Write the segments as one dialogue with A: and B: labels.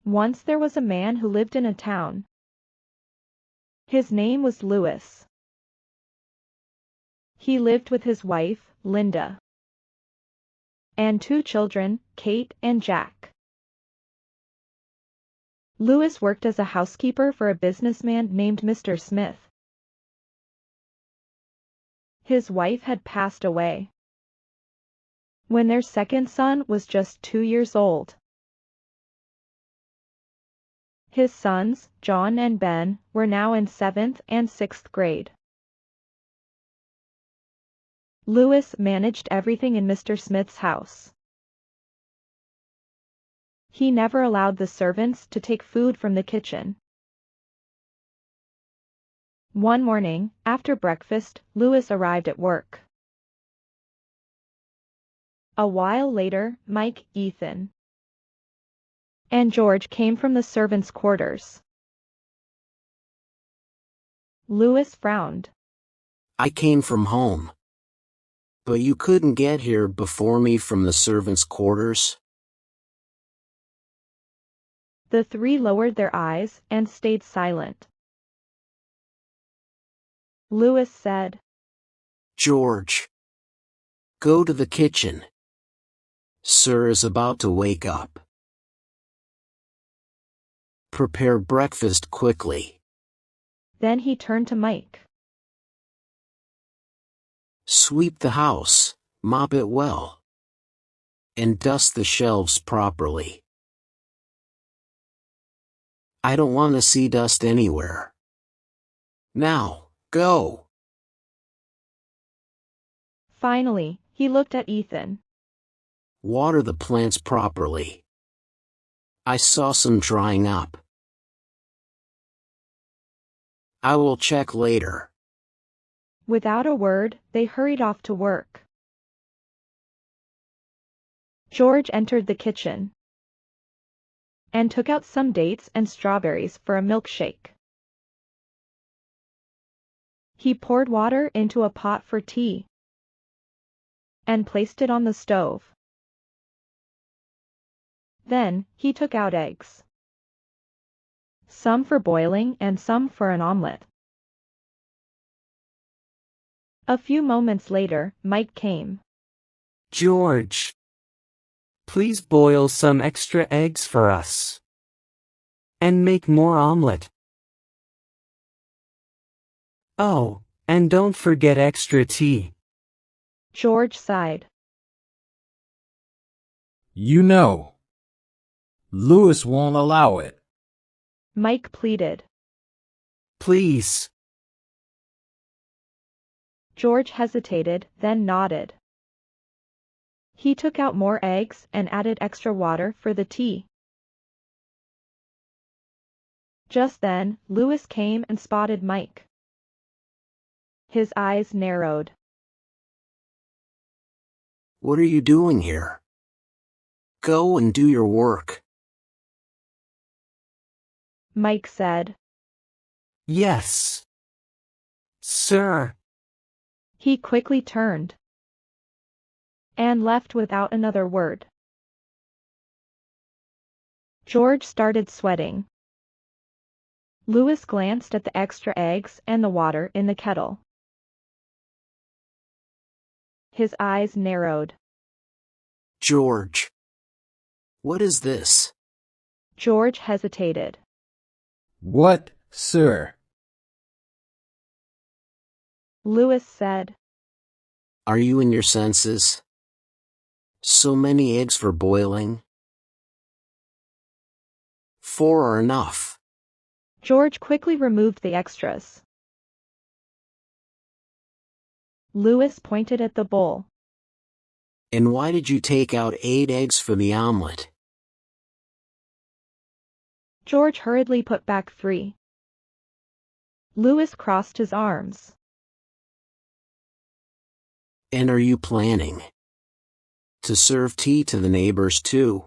A: Once there was a man who lived in a town. His name was Louis. He lived with his wife, Linda, and 2 children, Kate and Jack. Louis worked as a housekeeper for a businessman named Mr. Smith. His wife had passed away when their second son was just 2 years old. His sons, John and Ben, were now in 7th and 6th grade. Louis managed everything in Mr. Smith's house. He never allowed the servants to take food from the kitchen. One morning, after breakfast, Louis arrived at work. A while later, Mike, Ethan, and George came from the servants' quarters. Louis frowned.
B: I came from home. But you couldn't get here before me from the servants' quarters?
A: The 3 lowered their eyes and stayed silent. Louis said,
B: George, go to the kitchen. Sir is about to wake up. Prepare breakfast quickly.
A: Then he turned to Mike.
B: Sweep the house, mop it well, and dust the shelves properly. I don't want to see dust anywhere. Now, go.
A: Finally, he looked at Ethan.
B: Water the plants properly. I saw some drying up. I will check later.
A: Without a word, they hurried off to work. George entered the kitchen and took out some dates and strawberries for a milkshake. He poured water into a pot for tea and placed it on the stove. Then, he took out eggs, some for boiling and some for an omelette. A few moments later, Mike came.
C: George, please boil some extra eggs for us. And make more omelet. Oh, and don't forget extra tea.
A: George sighed.
D: You know, Louis won't allow it.
A: Mike pleaded.
C: Please.
A: George hesitated, then nodded. He took out more eggs and added extra water for the tea. Just then, Louis came and spotted Mike. His eyes narrowed.
B: What are you doing here? Go and do your work.
A: Mike said.
C: Yes, sir.
A: He quickly turned and left without another word. George started sweating. Louis glanced at the extra eggs and the water in the kettle. His eyes narrowed.
B: George, what is this?
A: George hesitated.
D: What, sir?
A: Louis said.
B: Are you in your senses? So many eggs for boiling? 4 are enough.
A: George quickly removed the extras. Louis pointed at the bowl.
B: And why did you take out 8 eggs for the omelet?
A: George hurriedly put back 3. Louis crossed his arms.
B: And are you planning to serve tea to the neighbors too?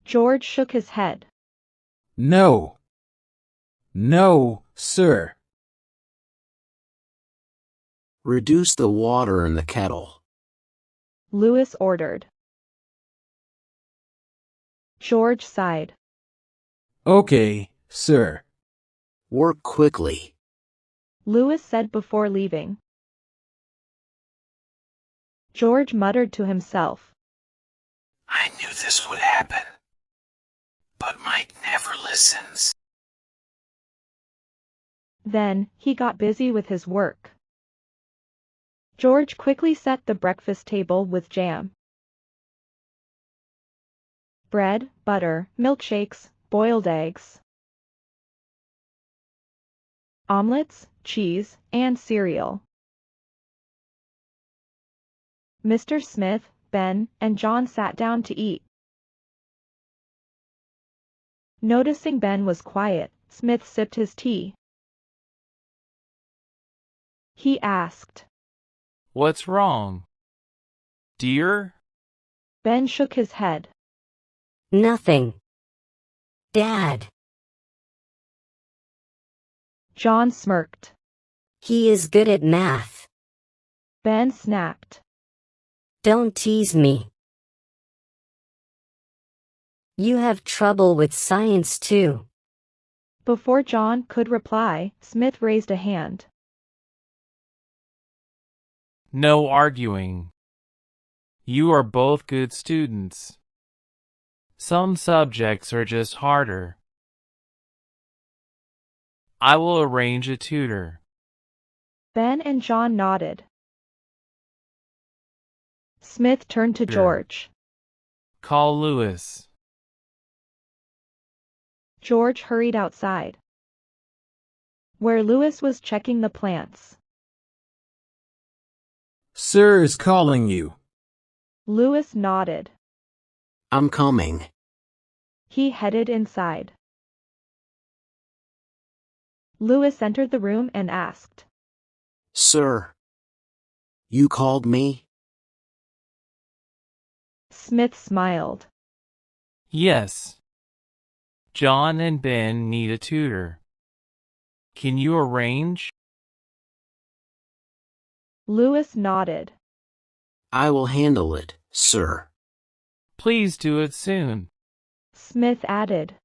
A: George shook his head.
D: No. No, sir.
B: Reduce the water in the kettle.
A: Louis ordered. George sighed.
D: Okay, sir.
B: Work quickly.
A: Louis said before leaving. George muttered to himself.
B: I knew this would happen. But Mike never listens.
A: Then, he got busy with his work. George quickly set the breakfast table with jam, bread, butter, milkshakes, boiled eggs, omelets, cheese, and cereal. Mr. Smith, Ben, and John sat down to eat. Noticing Ben was quiet, Smith sipped his tea. He asked.
E: What's wrong, dear?
A: Ben shook his head.
F: Nothing. Dad.
A: John smirked.
F: He is good at math.
A: Ben snapped.
F: Don't tease me. You have trouble with science too.
A: Before John could reply, Smith raised a hand.
E: No arguing. You are both good students. Some subjects are just harder. I will arrange a tutor.
A: Ben and John nodded. Smith turned to George.
E: Call Louis.
A: George hurried outside, where Louis was checking the plants.
D: Sir is calling you.
A: Louis nodded.
B: I'm coming.
A: He headed inside. Louis entered the room and asked.
B: Sir. You called me?
A: Smith smiled.
E: Yes. John and Ben need a tutor. Can you arrange?
A: Louis nodded.
B: I will handle it, sir.
E: Please do it soon.
A: Smith added.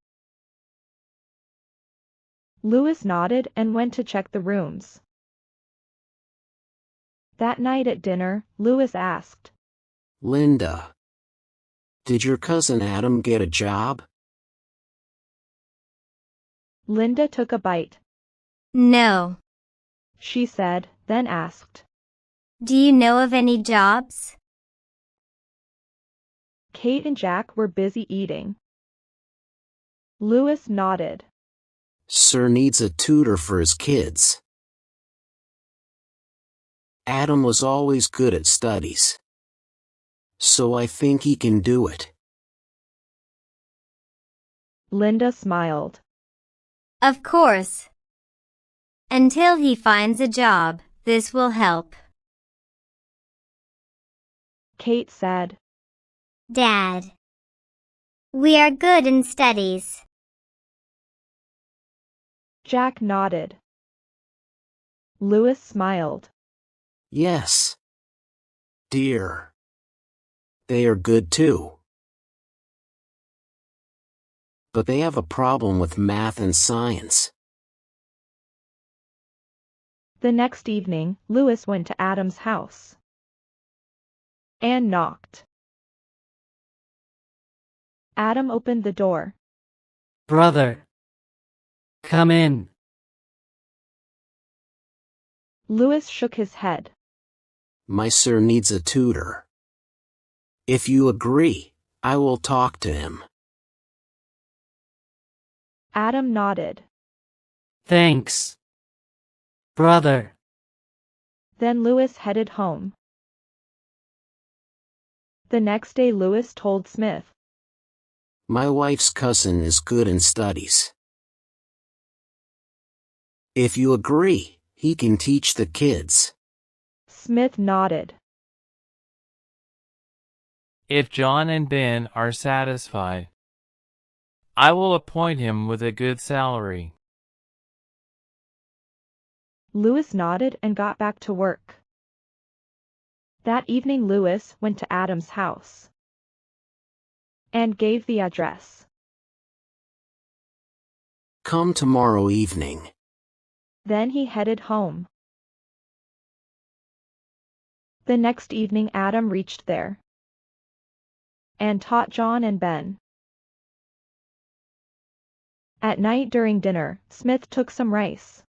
A: Louis nodded and went to check the rooms. That night at dinner, Louis asked.
B: Linda. Did your cousin Adam get a job?
A: Linda took a bite.
G: No.
A: She said, then asked.
G: Do you know of any jobs?
A: Kate and Jack were busy eating. Louis nodded.
B: Sir needs a tutor for his kids. Adam was always good at studies. So I think he can do it.
A: Linda smiled.
G: Of course. Until he finds a job, this will help.
A: Kate said.
G: Dad. We are good in studies.
A: Jack nodded. Louis smiled.
B: Yes. Dear. They are good too. But they have a problem with math and science.
A: The next evening, Louis went to Adam's house and knocked. Adam opened the door.
C: Brother. Come in.
A: Louis shook his head.
B: My sir needs a tutor. If you agree, I will talk to him.
A: Adam nodded.
C: Thanks. Brother.
A: Then Louis headed home. The next day Louis told Smith.
B: My wife's cousin is good in studies. If you agree, he can teach the kids.
A: Smith nodded.
E: If John and Ben are satisfied, I will appoint him with a good salary.
A: Louis nodded and got back to work. That evening Louis went to Adam's house and gave the address.
B: Come tomorrow evening.
A: Then he headed home. The next evening Adam reached there and taught John and Ben. At night during dinner, Smith took some rice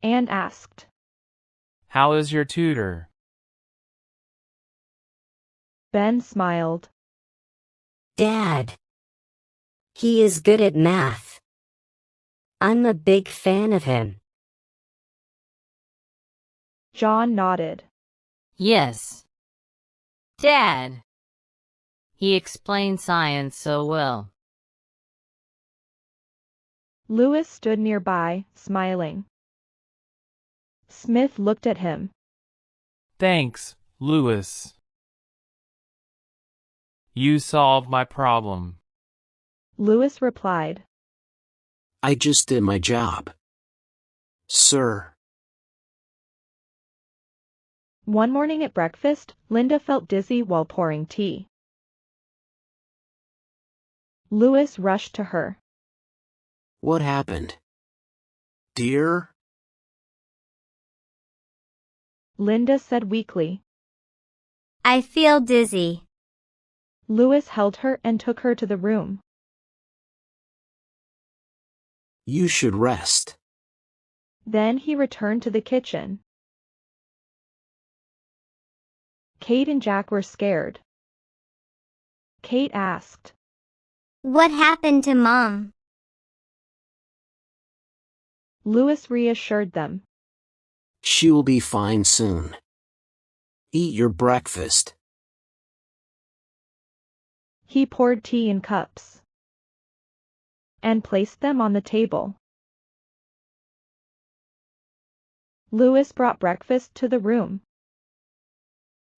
A: and asked,
E: How is your tutor?
A: Ben smiled.
F: Dad. He is good at math. I'm a big fan of him.
A: John nodded.
H: Yes. Dad. He explains science so well.
A: Louis stood nearby, smiling. Smith looked at him.
E: Thanks, Louis. You solved my problem.
A: Louis replied.
B: I just did my job, sir.
A: One morning at breakfast, Linda felt dizzy while pouring tea. Louis rushed to her.
B: What happened? Dear?
A: Linda said weakly.
G: I feel dizzy.
A: Louis held her and took her to the room.
B: You should rest.
A: Then he returned to the kitchen. Kate and Jack were scared. Kate asked,
G: What happened to Mom?
A: Louis reassured them.
B: She will be fine soon. Eat your breakfast.
A: He poured tea in cups and placed them on the table. Louis brought breakfast to the room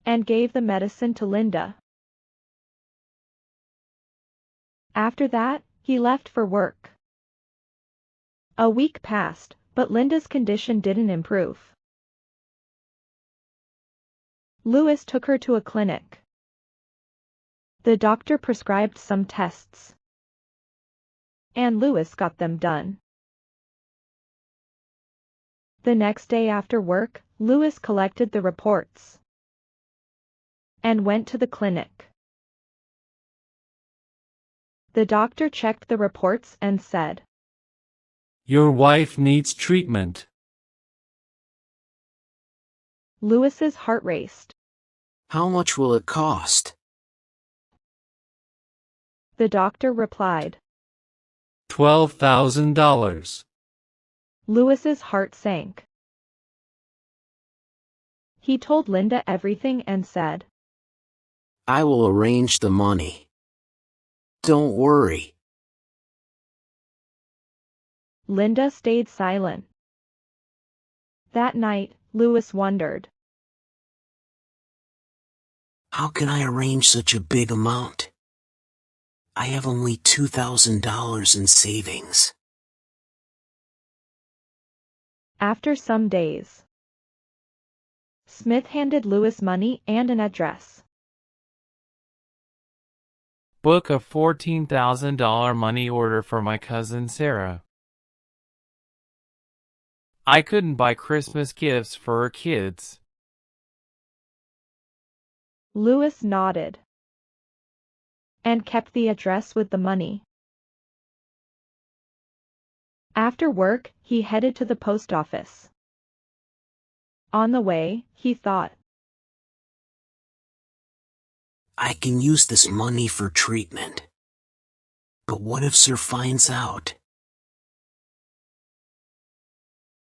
A: and gave the medicine to Linda. After that, he left for work. A week passed, but Linda's condition didn't improve. Louis took her to a clinic. The doctor prescribed some tests, and Louis got them done. The next day after work, Louis collected the reports and went to the clinic. The doctor checked the reports and said,
C: Your wife needs treatment.
A: Louis's heart raced.
B: How much will it cost?
A: The doctor replied.
C: $12,000.
A: Louis's heart sank. He told Linda everything and said,
B: I will arrange the money. Don't worry.
A: Linda stayed silent. That night, Louis wondered.
B: How can I arrange such a big amount? I have only $2,000 in savings.
A: After some days, Smith handed Louis money and an address.
E: Book a $14,000 money order for my cousin Sarah. I couldn't buy Christmas gifts for her kids.
A: Louis nodded and kept the address with the money. After work, he headed to the post office. On the way, he thought,
B: I can use this money for treatment. But what if Sir finds out?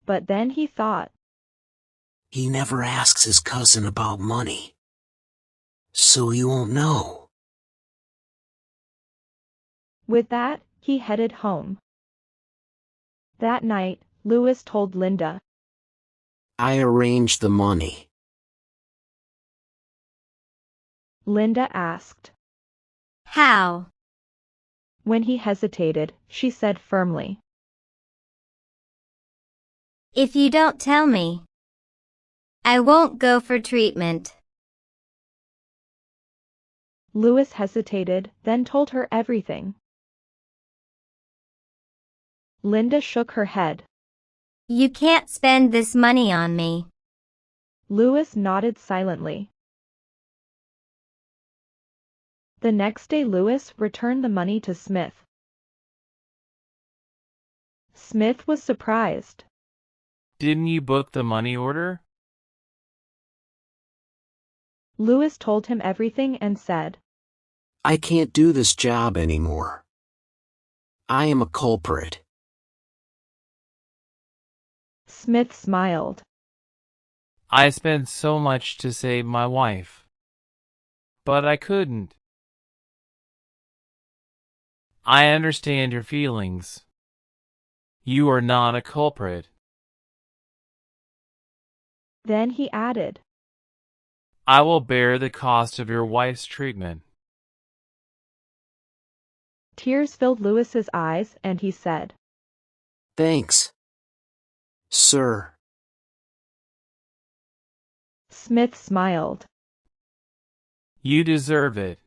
A: But then he thought,
B: He never asks his cousin about money. So he won't know.
A: With that, he headed home. That night, Louis told Linda.
B: I arranged the money.
A: Linda asked.
G: How?
A: When he hesitated, she said firmly.
G: If you don't tell me, I won't go for treatment.
A: Louis hesitated, then told her everything. Linda shook her head.
G: You can't spend this money on me.
A: Louis nodded silently. The next day Louis returned the money to Smith. Smith was surprised.
E: Didn't you book the money order?
A: Louis told him everything and said,
B: I can't do this job anymore. I am a culprit.
A: Smith smiled.
E: I spent so much to save my wife. But I couldn't. I understand your feelings. You are not a culprit.
A: Then he added,
E: I will bear the cost of your wife's treatment.
A: Tears filled Louis's eyes and he said,
B: Thanks, sir.
A: Smith smiled.
E: You deserve it.